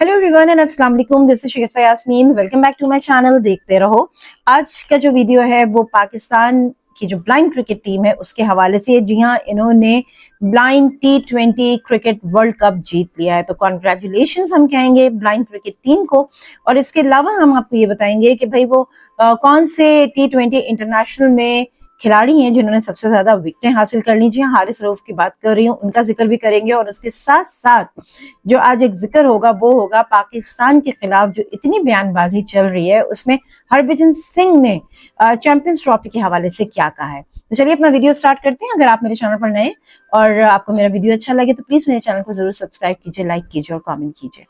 Hello everyone and अस्सलाम वालेकुम, this is Shagufta Yasmeen. Welcome back to my channel. देखते रहो। आज का जो वीडियो है वो पाकिस्तान की जो ब्लाइंड क्रिकेट टीम है उसके हवाले से। जी हाँ, इन्होंने blind T20 cricket world cup जीत लिया है, तो कॉन्ग्रेचुलेशंस हम कहेंगे ब्लाइंड क्रिकेट टीम को। और इसके अलावा हम आपको ये बताएंगे कि भाई वो कौन से T20 इंटरनेशनल में खिलाड़ी हैं जिन्होंने सबसे ज्यादा विकेटें हासिल कर ली। जी हाँ, हारिस रऊफ की बात कर रही हूँ, उनका जिक्र भी करेंगे। और उसके साथ साथ जो आज एक जिक्र होगा वो होगा पाकिस्तान के खिलाफ जो इतनी बयानबाजी चल रही है उसमें हरभजन सिंह ने चैंपियंस ट्रॉफी के हवाले से क्या कहा है। तो चलिए अपना वीडियो स्टार्ट करते हैं। अगर आप मेरे चैनल पर नए और आपको मेरा वीडियो अच्छा लगे तो प्लीज मेरे चैनल को जरूर सब्सक्राइब कीजिए, लाइक कीजिए और कमेंट कीजिए।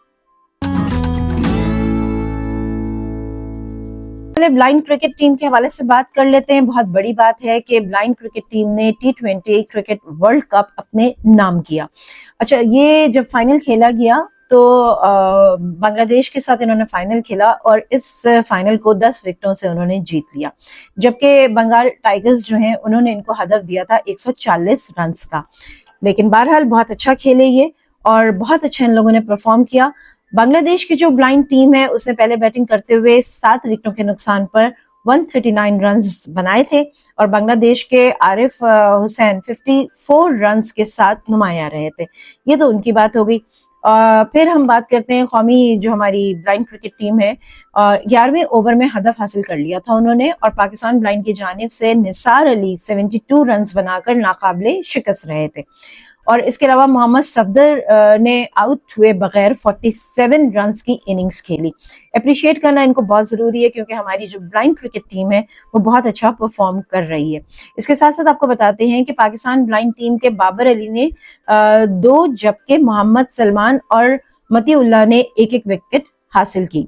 ब्लाइंड क्रिकेट टीम के हवाले से बात कर लेते हैं। बहुत बड़ी बात है कि ब्लाइंड क्रिकेट टीम ने T20 क्रिकेट वर्ल्ड कप अपने नाम किया। अच्छा, ये जब फाइनल खेला गया तो बांग्लादेश के साथ इन्होंने फाइनल खेला और इस फाइनल को 10 विकेटों से उन्होंने जीत लिया, जबकि बंगाल टाइगर्स जो हैं उन्होंने इनको हदफ दिया था 140 रन का। लेकिन बहरहाल बहुत अच्छा खेले ये और बहुत अच्छा इन लोगों ने परफॉर्म किया। बांग्लादेश की जो ब्लाइंड टीम है उसने पहले बैटिंग करते हुए 7 विकेटों के नुकसान पर 139 रन बनाए थे और बांग्लादेश के आरिफ हुसैन 54 रन के साथ नुमाया रहे थे। ये तो उनकी बात हो गई। फिर हम बात करते हैं कौमी जो हमारी ब्लाइंड क्रिकेट टीम है। 11वें ओवर में हदफ हासिल कर लिया था उन्होंने और पाकिस्तान ब्लाइंड की जानिब से निसार अली 72 रन बनाकर नाकाबिले शिकस्त रहे थे। और इसके अलावा मोहम्मद सफदर ने आउट हुए बगैर 47 रन की इनिंग्स खेली। अप्रिशिएट करना इनको बहुत जरूरी है क्योंकि हमारी जो ब्लाइंड क्रिकेट टीम है वो बहुत अच्छा परफॉर्म कर रही है। इसके साथ साथ आपको बताते हैं कि पाकिस्तान ब्लाइंड टीम के बाबर अली ने 2 जबकि मोहम्मद सलमान और मतीउल्लाह ने एक एक विकेट हासिल की।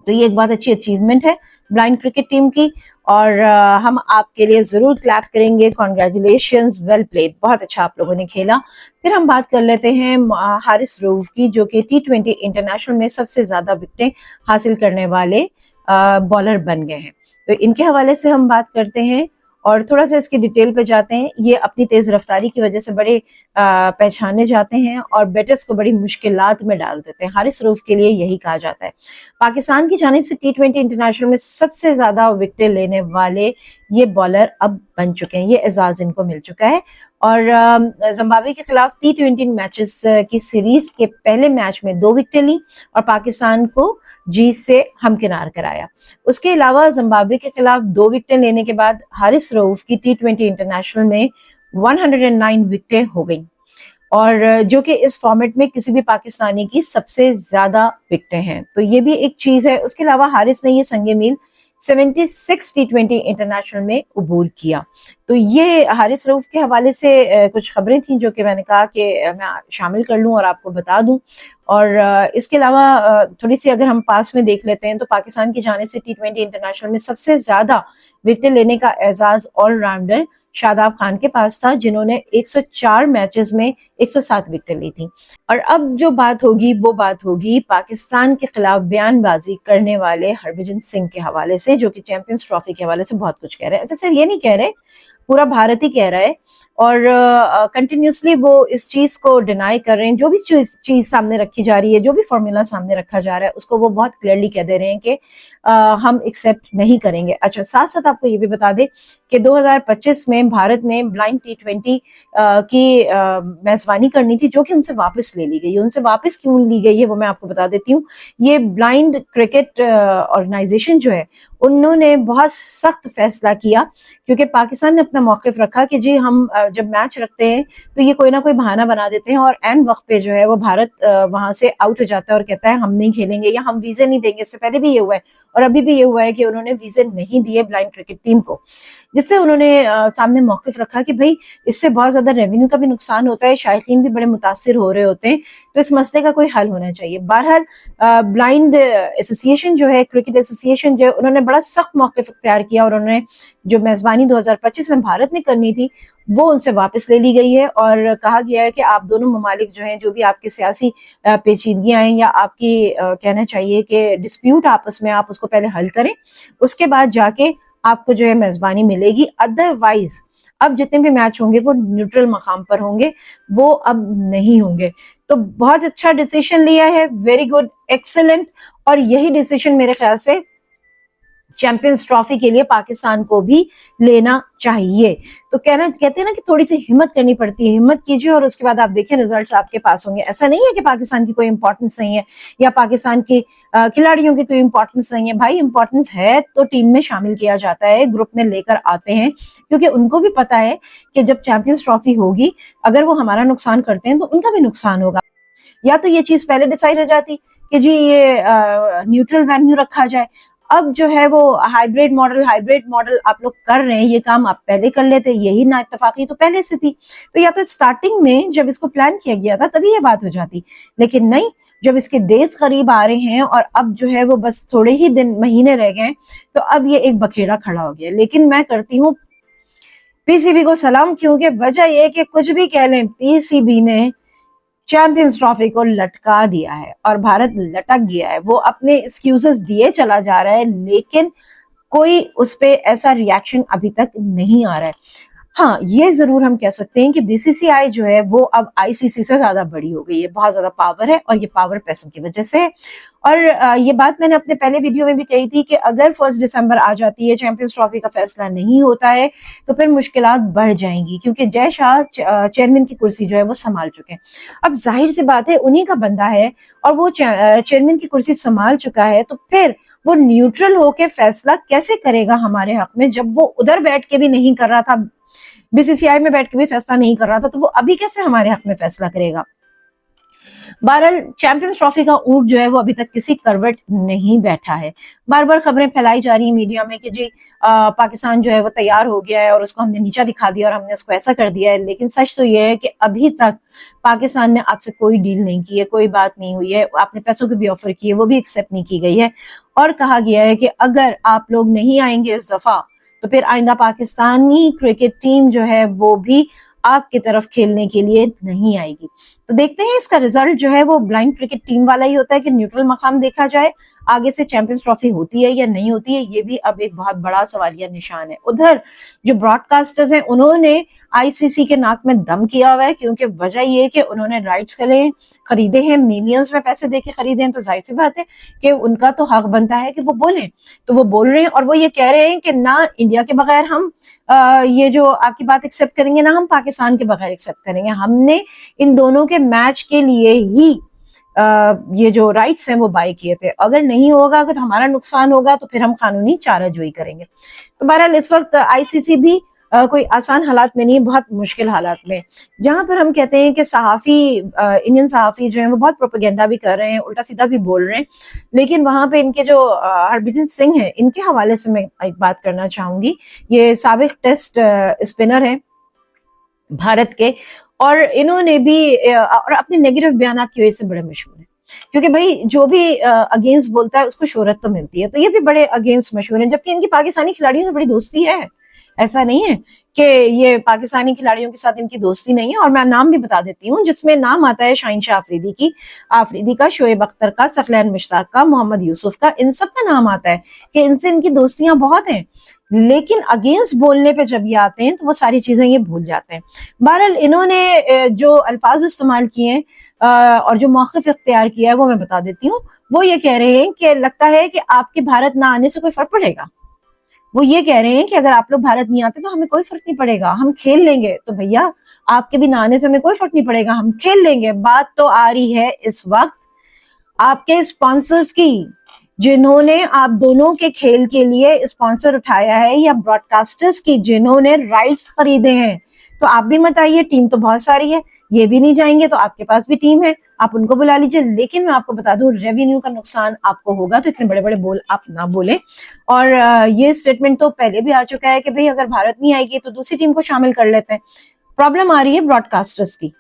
तो ये एक बहुत अच्छी अचीवमेंट है ब्लाइंड क्रिकेट टीम की और हम आपके लिए जरूर क्लैप करेंगे। कॉन्ग्रेचुलेशंस, वेल प्लेड, बहुत अच्छा आप लोगों ने खेला। फिर हम बात कर लेते हैं हारिस रऊफ की, जो कि T20 इंटरनेशनल में सबसे ज्यादा विकेटें हासिल करने वाले बॉलर बन गए हैं। तो इनके हवाले से हम बात करते हैं और थोड़ा सा इसकी डिटेल पे जाते हैं। ये अपनी तेज रफ्तारी की वजह से बड़े पहचाने जाते हैं और बैटर्स को बड़ी मुश्किलात में डाल देते हैं। हारिस रऊफ के लिए यही कहा जाता है। पाकिस्तान की जानिब से T20 इंटरनेशनल में सबसे ज्यादा विकेटें लेने वाले ये बॉलर अब बन चुके हैं, ये एजाज इनको मिल चुका है। और जिम्बाब्वे के खिलाफ T20 मैचेस की सीरीज के पहले मैच में 2 विकेटें ली और पाकिस्तान को जीत से हमकिनार कराया। उसके अलावा जिम्बाब्वे के खिलाफ 2 विकेटें लेने के बाद हारिस रऊफ की T20 इंटरनेशनल में 109 विकेटें हो गई और जो कि इस फॉर्मेट में किसी भी पाकिस्तानी की सबसे ज्यादा विकेटें हैं। तो ये भी एक चीज है। उसके अलावा हारिस ने ये संगे मील 76 T20 इंटरनेशनल में अबूर किया। तो ये हारिस रऊफ के हवाले से कुछ खबरें थी जो कि मैंने कहा कि मैं शामिल कर लूं और आपको बता दूं। और इसके अलावा थोड़ी सी अगर हम पास में देख लेते हैं तो पाकिस्तान की जानिब से T20 इंटरनेशनल में सबसे ज्यादा विकेटें लेने का एजाज ऑलराउंडर शादाब खान के पास था, जिन्होंने 104 मैचेस में 107 विकेटें ली थी। और अब जो बात होगी वो बात होगी पाकिस्तान के खिलाफ बयानबाजी करने वाले हरभजन सिंह के हवाले से, जो कि चैंपियंस ट्रॉफी के हवाले से बहुत कुछ कह रहे हैं। अच्छा, सिर्फ ये नहीं कह रहे, पूरा भारत ही कह रहा है और कंटिन्यूसली वो इस चीज को डिनाई कर रहे हैं। जो भी चीज सामने रखी जा रही है, जो भी फॉर्मूला सामने रखा जा रहा है, उसको वो बहुत क्लियरली कह दे रहे हैं कि हम एक्सेप्ट नहीं करेंगे। अच्छा, साथ साथ आपको ये भी बता दें कि 2025 में भारत ने ब्लाइंड T20 की मेजबानी करनी थी, जो कि उनसे वापस ले ली गई। उनसे वापस क्यों ली गई है वो मैं आपको बता देती हूँ। ये ब्लाइंड क्रिकेट ऑर्गेनाइजेशन जो है उन्होंने बहुत सख्त फैसला किया क्योंकि पाकिस्तान ने अपना मौकिफ रखा कि जी हम जब मैच रखते हैं तो ये कोई ना कोई बहाना बना देते हैं और एन वक्त पे जो है वो भारत वहां से आउट हो जाता है और कहता है हम नहीं खेलेंगे या हम वीजे नहीं देंगे। इससे पहले भी ये हुआ है और अभी भी ये हुआ है कि उन्होंने वीजे नहीं दिए ब्लाइंड क्रिकेट टीम को, जिससे उन्होंने सामने मौकिफ रखा कि भाई इससे बहुत ज्यादा रेवेन्यू का भी नुकसान होता है, शायकीन भी बड़े मुतासिर हो रहे होते हैं, तो इस मसले का कोई हल होना चाहिए। बहरहाल ब्लाइंड एसोसिएशन जो है, क्रिकेट एसोसिएशन जो है, उन्होंने बड़ा सख्त मौकिफ इख्तियार किया और उन्होंने जो मेजबानी 2025 में भारत ने करनी थी वो उनसे वापस ले ली गई है और कहा गया है कि आप दोनों ममालिक जो हैं, जो भी आपके सियासी पेचीदगियां हैं या आपकी कहना चाहिए कि डिस्प्यूट आपस में, आप उसको पहले हल करें, उसके बाद जाके आपको जो है मेजबानी मिलेगी। अदरवाइज अब जितने भी मैच होंगे वो न्यूट्रल मकाम पर होंगे, वो अब नहीं होंगे। तो बहुत अच्छा डिसीजन लिया है, वेरी गुड, एक्सेलेंट। और यही डिसीजन मेरे ख्याल से चैंपियंस ट्रॉफी के लिए पाकिस्तान को भी लेना चाहिए। तो कहते हैं ना कि थोड़ी सी हिम्मत करनी पड़ती है, हिम्मत कीजिए और उसके बाद आप देखें रिजल्ट्स आपके पास होंगे। ऐसा नहीं है कि पाकिस्तान की कोई इंपॉर्टेंस नहीं है या पाकिस्तान के खिलाड़ियों की कोई इंपॉर्टेंस नहीं है। भाई इंपॉर्टेंस है तो टीम में शामिल किया जाता है, ग्रुप में लेकर आते हैं, क्योंकि उनको भी पता है कि जब चैंपियंस ट्रॉफी होगी, अगर वो हमारा नुकसान करते हैं तो उनका भी नुकसान होगा। या तो ये चीज पहले डिसाइड हो जाती कि जी ये न्यूट्रल वेन्यू रखा जाए। अब जो है वो हाइब्रिड मॉडल आप लोग कर रहे हैं, ये काम आप पहले कर लेते, यही ना इत्तेफाकी तो पहले से थी। तो या तो स्टार्टिंग में जब इसको प्लान किया गया था तभी ये बात हो जाती, लेकिन नहीं, जब इसके डेज करीब आ रहे हैं और अब जो है वो बस थोड़े ही दिन महीने रह गए, तो अब ये एक बखेड़ा खड़ा हो गया। लेकिन मैं करती हूँ पीसीबी को सलाम, क्योंकि वजह यह कि कुछ भी कह लें, पीसीबी ने चैंपियंस ट्रॉफी को लटका दिया है और भारत लटक गया है। वो अपने एक्सक्यूजेस दिए चला जा रहा है, लेकिन कोई उस पे ऐसा रिएक्शन अभी तक नहीं आ रहा है। हाँ, ये जरूर हम कह सकते हैं कि बीसीसीआई जो है वो अब आईसीसी से ज्यादा बड़ी हो गई है, बहुत ज्यादा पावर है, और ये पावर पैसों की वजह से है। और ये बात मैंने अपने पहले वीडियो में भी कही थी कि अगर 1 दिसंबर आ जाती है, चैंपियंस ट्रॉफी का फैसला नहीं होता है, तो फिर मुश्किलात बढ़ जाएंगी, क्योंकि जय शाह चेयरमैन की कुर्सी जो है वो संभाल चुके हैं। अब जाहिर सी बात है, उन्हीं का बंदा है और वो चेयरमैन की कुर्सी संभाल चुका है, तो फिर वो न्यूट्रल होके फैसला कैसे करेगा हमारे हक में, जब वो उधर बैठ के भी नहीं कर रहा था, बीसीसीआई में बैठ के भी फैसला नहीं कर रहा था, तो वो अभी कैसे हमारे हक में फैसला करेगा। बहरहाल चैंपियंस ट्रॉफी का ऊंट जो है वो अभी तक किसी करवट नहीं बैठा है। बार बार खबरें फैलाई जा रही है मीडिया में कि जी पाकिस्तान जो है वो तैयार हो गया है और उसको हमने नीचा दिखा दिया और हमने उसको ऐसा कर दिया है, लेकिन सच तो ये है कि अभी तक पाकिस्तान ने आपसे कोई डील नहीं की है, कोई बात नहीं हुई है। आपने पैसों की भी ऑफर की है, वो भी एक्सेप्ट नहीं की गई है, और कहा गया है कि अगर आप लोग नहीं आएंगे इस दफा, तो फिर आइंदा पाकिस्तानी क्रिकेट टीम जो है वो भी आपकी तरफ खेलने के लिए नहीं आएगी। तो देखते हैं इसका रिजल्ट जो है वो ब्लाइंड क्रिकेट टीम वाला ही होता है कि न्यूट्रल मकाम देखा जाए, आगे से चैंपियंस ट्रॉफी होती है या नहीं होती है, ये भी अब एक बहुत बड़ा सवालिया निशान है। उधर जो ब्रॉडकास्टर्स हैं उन्होंने आईसीसी के नाक में दम किया हुआ है, क्योंकि वजह ये है कि उन्होंने राइट्स खरीदे हैं, मिलियंस में पैसे देके खरीदे हैं, तो जाहिर सी बात है कि उनका तो हक बनता है कि वो बोलें। तो वो बोल रहे हैं और वो ये कह रहे हैं कि ना इंडिया के बगैर हम ये जो आपकी बात एक्सेप्ट करेंगे, ना हम पाकिस्तान के बगैर एक्सेप्ट करेंगे। हमने इन दोनों के मैच के लिए ही ये जो राइट्स हैं वो बाय किए थे। अगर नहीं होगा, अगर हमारा नुकसान होगा, तो फिर हम कानूनी चाराजोई करेंगे। तो बहरहाल इस वक्त आईसीसी भी कोई आसान हालात में नहीं, बहुत मुश्किल हालात में, जहां पर हम कहते हैं कि इंडियन सहाफी जो है वो बहुत प्रोपेगेंडा भी कर रहे हैं, उल्टा सीधा भी बोल रहे हैं, लेकिन वहां पे इनके जो हरभजन सिंह है, इनके हवाले से मैं एक बात करना चाहूंगी। ये साबिक टेस्ट स्पिनर है भारत के, और इन्होंने भी और अपने नेगेटिव बयान की वजह से बड़े मशहूर हैं, क्योंकि भाई जो भी अगेंस्ट बोलता है उसको शोहरत तो मिलती है, तो ये भी बड़े अगेंस्ट मशहूर हैं, जबकि इनकी पाकिस्तानी खिलाड़ियों से बड़ी दोस्ती है। ऐसा नहीं है कि ये पाकिस्तानी खिलाड़ियों के साथ इनकी दोस्ती नहीं है। और मैं नाम भी बता देती हूँ, जिसमें नाम आता है शाहीन शाह आफरीदी का, शोएब अख्तर का, सकलैन मुश्ताक का, मोहम्मद यूसुफ का, इन सब का नाम आता है कि इनसे इनकी दोस्तियां बहुत हैं, लेकिन अगेंस्ट बोलने पे जब ये आते हैं तो वो सारी चीजें ये भूल जाते हैं। बहरहाल इन्होंने जो अल्फाज इस्तेमाल किए हैं और जो मौक़िफ़ इख्तियार किया है वो मैं बता देती हूँ। वो ये कह रहे हैं कि लगता है कि आपके भारत ना आने से कोई फर्क पड़ेगा। वो ये कह रहे हैं कि अगर आप लोग भारत नहीं आते तो हमें कोई फर्क नहीं पड़ेगा, हम खेल लेंगे। तो भैया आपके भी ना आने से हमें कोई फर्क नहीं पड़ेगा, हम खेल लेंगे। बात तो आ रही है इस वक्त आपके स्पॉन्सर्स की, जिन्होंने आप दोनों के खेल के लिए स्पॉन्सर उठाया है, या ब्रॉडकास्टर्स की जिन्होंने राइट्स खरीदे हैं। तो आप भी मत आइए, टीम तो बहुत सारी है, ये भी नहीं जाएंगे तो आपके पास भी टीम है, आप उनको बुला लीजिए। लेकिन मैं आपको बता दूं, रेवेन्यू का नुकसान आपको होगा, तो इतने बड़े बड़े बोल आप ना बोले। और ये स्टेटमेंट तो पहले भी आ चुका है कि भाई अगर भारत नहीं आएगी तो दूसरी टीम को शामिल कर लेते हैं। प्रॉब्लम आ रही है ब्रॉडकास्टर्स की,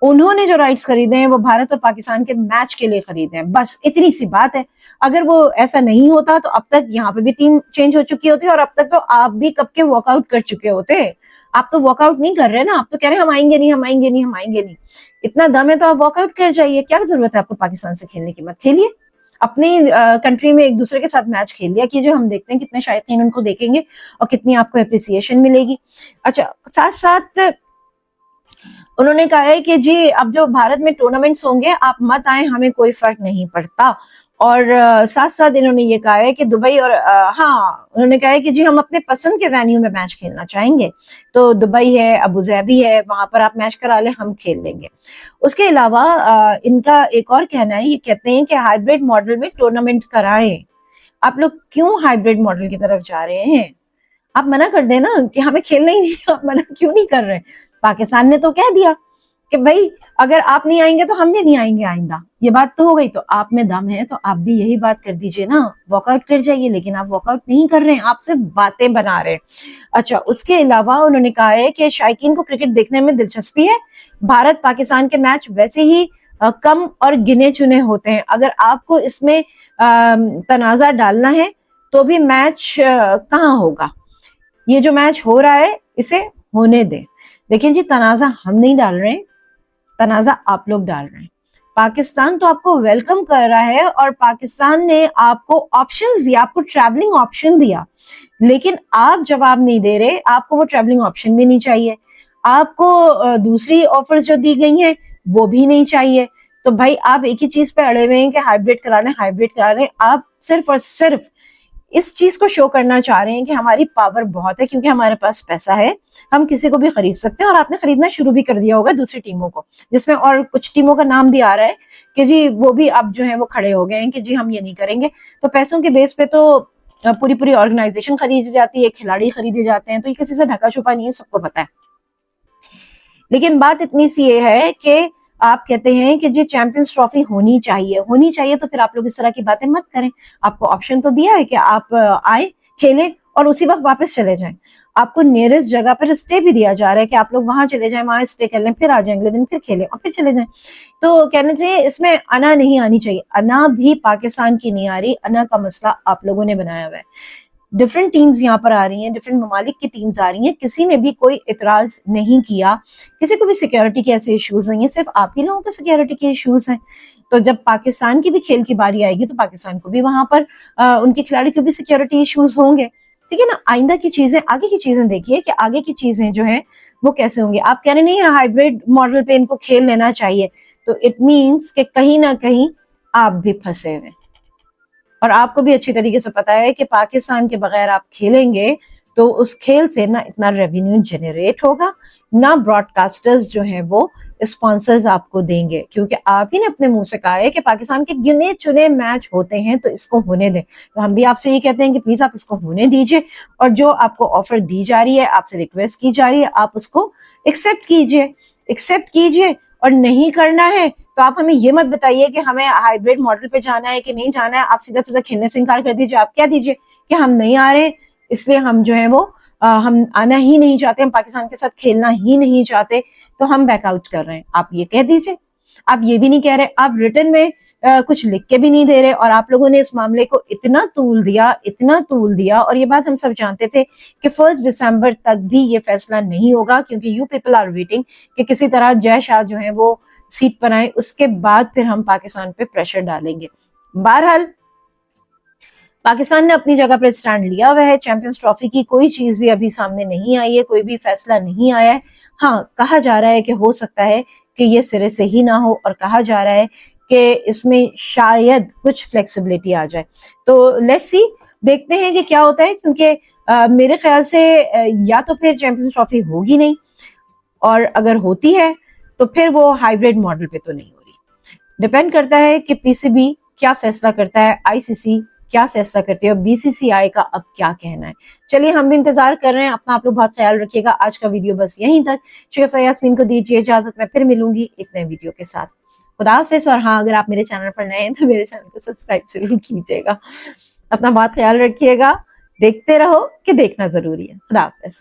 उन्होंने जो राइट्स खरीदे हैं वो भारत और पाकिस्तान के मैच के लिए खरीदे हैं, बस इतनी सी बात है। अगर वो ऐसा नहीं होता तो अब तक यहाँ पे भी टीम चेंज हो चुकी होती, और अब तक तो आप भी कब के वॉकआउट कर चुके होते। आप तो वॉकआउट नहीं कर रहे ना, आप तो कह रहे हैं हम आएंगे नहीं, हम आएंगे नहीं, हम आएंगे नहीं। इतना दम है तो आप वॉकआउट कर जाइए, क्या जरूरत है आपको पाकिस्तान से खेलने की। मत खेलिए, अपनी कंट्री में एक दूसरे के साथ मैच खेल लिया कीजिए, हम देखते हैं कितने शायकीन उनको देखेंगे और कितनी आपको एप्रिसिएशन मिलेगी। अच्छा, साथ साथ उन्होंने कहा है कि जी अब जो भारत में टूर्नामेंट्स होंगे आप मत आए, हमें कोई फर्क नहीं पड़ता। और साथ साथ इन्होंने ये कहा है कि दुबई और हाँ, उन्होंने कहा है कि जी हम अपने पसंद के वेन्यू में मैच खेलना चाहेंगे, तो दुबई है, अबू धाबी है, वहां पर आप मैच करा ले, हम खेल लेंगे। उसके अलावा इनका एक और कहना है, ये कहते हैं कि हाइब्रिड मॉडल में टूर्नामेंट कराएं। आप लोग क्यों हाइब्रिड मॉडल की तरफ जा रहे हैं? आप मना कर देना कि हमें खेलना ही नहीं, आप मना क्यों नहीं कर रहे? पाकिस्तान ने तो कह दिया कि भाई अगर आप नहीं आएंगे तो हम भी नहीं आएंगे आइंदा, ये बात तो हो गई। तो आप में दम है तो आप भी यही बात कर दीजिए ना, वॉकआउट कर जाइए। लेकिन आप वॉकआउट नहीं कर रहे हैं, आप सिर्फ बातें बना रहे हैं। अच्छा, उसके अलावा उन्होंने कहा है कि शायकीन को क्रिकेट देखने में दिलचस्पी है। भारत पाकिस्तान के मैच वैसे ही कम और गिने चुने होते हैं। अगर आपको इसमें तनाजा डालना है तो भी मैच कहाँ होगा? ये जो मैच हो रहा है इसे होने दें। देखिए जी, तनाजा हम नहीं डाल रहे हैं, तनाजा आप लोग डाल रहे हैं। पाकिस्तान तो आपको वेलकम कर रहा है और पाकिस्तान ने आपको ऑप्शंस दिया, आपको ट्रैवलिंग ऑप्शन दिया, लेकिन आप जवाब नहीं दे रहे। आपको वो ट्रैवलिंग ऑप्शन भी नहीं चाहिए, आपको दूसरी ऑफर्स जो दी गई हैं वो भी नहीं चाहिए। तो भाई आप एक ही चीज पे अड़े हुए हैं कि हाइब्रिड करा लें, हाइब्रिड करा लें। आप सिर्फ और सिर्फ इस चीज को शो करना चाह रहे हैं कि हमारी पावर बहुत है, क्योंकि हमारे पास पैसा है, हम किसी को भी खरीद सकते हैं। और आपने खरीदना शुरू भी कर दिया होगा दूसरी टीमों को, जिसमें और कुछ टीमों का नाम भी आ रहा है कि जी वो भी अब जो है वो खड़े हो गए हैं कि जी हम ये नहीं करेंगे। तो पैसों के बेस पे तो पूरी पूरी ऑर्गेनाइजेशन खरीदी जाती है, खिलाड़ी खरीदे जाते हैं, तो ये किसी से ढका छुपा नहीं है, सबको पता है। लेकिन बात इतनी सी ये है कि आप कहते हैं कि जी चैंपियंस ट्रॉफी होनी चाहिए, होनी चाहिए, तो फिर आप लोग इस तरह की बातें मत करें। आपको ऑप्शन तो दिया है कि आप आए, खेलें और उसी वक्त वापस चले जाएं। आपको नियरेस्ट जगह पर स्टे भी दिया जा रहा है कि आप लोग वहां चले जाएं, वहां स्टे कर लें, फिर आ जाएं अगले दिन, फिर खेलें और फिर चले जाएं। तो कहना चाहिए इसमें अना नहीं आनी चाहिए। अना भी पाकिस्तान की नहीं आ रही, अना का मसला आप लोगों ने बनाया हुआ है। डिफरेंट टीम्स यहाँ पर आ रही हैं, डिफरेंट ममालिक की टीम्स आ रही हैं, किसी ने भी कोई इतराज नहीं किया, किसी को भी सिक्योरिटी के ऐसे इश्यूज नहीं है, सिर्फ आप ही लोगों के सिक्योरिटी के इश्यूज हैं। तो जब पाकिस्तान की भी खेल की बारी आएगी तो पाकिस्तान को भी वहां पर उनके खिलाड़ी को भी सिक्योरिटी इश्यूज होंगे। ठीक है ना? आइंदा की चीजें, आगे की चीजें देखिए कि आगे की चीजें जो है वो कैसे होंगी। आप कह रहे नहीं है हाइब्रिड मॉडल पे इनको खेल लेना चाहिए, तो इट मीन्स कि कहीं ना कहीं आप भी फंसे हुए। और आपको भी अच्छी तरीके से पता है कि पाकिस्तान के बगैर आप खेलेंगे तो उस खेल से ना इतना रेवेन्यू जनरेट होगा, ना ब्रॉडकास्टर्स जो हैं वो स्पॉन्सर्स आपको देंगे, क्योंकि आप ही ने अपने मुंह से कहा है कि पाकिस्तान के गिने चुने मैच होते हैं तो इसको होने दें। तो हम भी आपसे ये कहते हैं कि प्लीज आप इसको होने दीजिए, और जो आपको ऑफर दी जा रही है, आपसे रिक्वेस्ट की जा रही है, आप उसको एक्सेप्ट कीजिए, एक्सेप्ट कीजिए। और नहीं करना है तो आप हमें ये मत बताइए कि हमें हाइब्रिड मॉडल पे जाना है कि नहीं जाना है। आप सीधा सीधा खेलने से इनकार कर दीजिए। आप कह दीजिए कि हम नहीं आ रहे, इसलिए हम जो है वो हम आना ही नहीं चाहते, हम पाकिस्तान के साथ खेलना ही नहीं चाहते, तो हम बैकआउट कर रहे हैं। आप ये कह दीजिए। आप ये भी नहीं कह रहे, आप रिटर्न में कुछ लिख के भी नहीं दे रहे, और आप लोगों ने इस मामले को इतना तूल दिया, इतना तूल दिया। और ये बात हम सब जानते थे कि 1 दिसंबर तक भी ये फैसला नहीं होगा, क्योंकि यू पीपल आर वेटिंग कि किसी तरह जय शाह जो है वो सीट पर आए, उसके बाद फिर हम पाकिस्तान पे प्रेशर डालेंगे। बहरहाल पाकिस्तान ने अपनी जगह पर स्टैंड लिया हुआ है। चैंपियंस ट्रॉफी की कोई चीज भी अभी सामने नहीं आई है, कोई भी फैसला नहीं आया है। हाँ, कहा जा रहा है कि हो सकता है कि ये सिरे से ही ना हो, और कहा जा रहा है कि इसमें शायद कुछ फ्लेक्सिबिलिटी आ जाए। तो लेट्स सी, देखते हैं कि क्या होता है, क्योंकि मेरे ख्याल से या तो फिर चैंपियंस ट्रॉफी होगी नहीं, और अगर होती है तो फिर वो हाइब्रिड मॉडल पे तो नहीं हो रही। डिपेंड करता है कि पीसीबी क्या फैसला करता है, आईसीसी क्या फैसला करती है, और बीसीसीआई का अब क्या कहना है। चलिए, हम भी इंतजार कर रहे हैं। अपना आप लोग बहुत ख्याल रखिएगा। आज का वीडियो बस यहीं तक। शेख यास्मीन को दीजिए इजाजत, मैं फिर मिलूंगी एक नए वीडियो के साथ। खुदा हाफिज। और हाँ, अगर आप मेरे चैनल पर नए हैं तो मेरे चैनल को सब्सक्राइब जरूर कीजिएगा। अपना बहुत ख्याल रखिएगा। देखते रहो कि देखना जरूरी है। खुदा हाफिज।